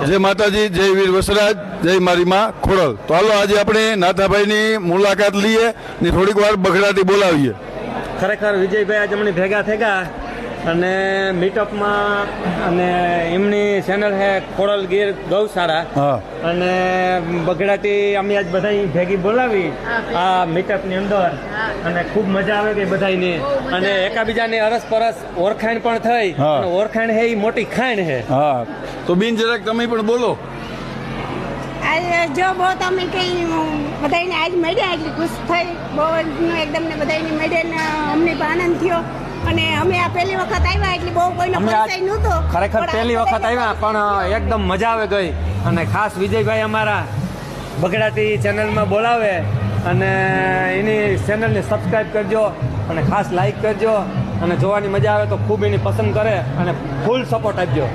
જય માતાજી, જય વીર વસરાજ, જય મારી માં ખોડલ। તો હાલો આજે આપણે નાથાભાઈની મુલાકાત લઈએ ને થોડીક વાર બગડાટી બોલાવીએ। ખરેખર વિજયભાઈ આજે અમને ભેગા થયા અને મીટઅપમાં અને એમની ચેનલ છે ખોડલ ગીર ગૌશાળા હા અને બગડાટી અમે આજ બધા ભેગી બોલાવી આ મીટઅપની અંદર અને ખૂબ મજા આવે ગઈ બધાની અને એકાબીજાની અરસપરસ ઓળખાણ પણ થઈ હા। અને ઓળખાણ છે એ મોટી ખાણ છે। હા તો બિન જરાક તમે પણ બોલો। आज जो बहुत અમે કઈ બધાને આજ મળ્યા એટલે ખુશ થઈ બહુ એકદમ ને બધાને મળ્યા અમને પણ આનંદ થયો અને અમે આ પહેલી વખત આવ્યા એટલે બહુ કોઈનો પરિચય નહોતો। ખરેખર પહેલી વખત આવ્યા પણ એકદમ મજા આવે ગઈ અને ખાસ વિજયભાઈ અમારા બગડાટી ચેનલમાં બોલાવે અને એની ચેનલને સબસ્ક્રાઈબ કરજો અને ખાસ લાઈક કરજો અને જોવાની મજા આવે તો ખૂબ એની પસંદ કરે અને ફૂલ સપોર્ટ આપજો।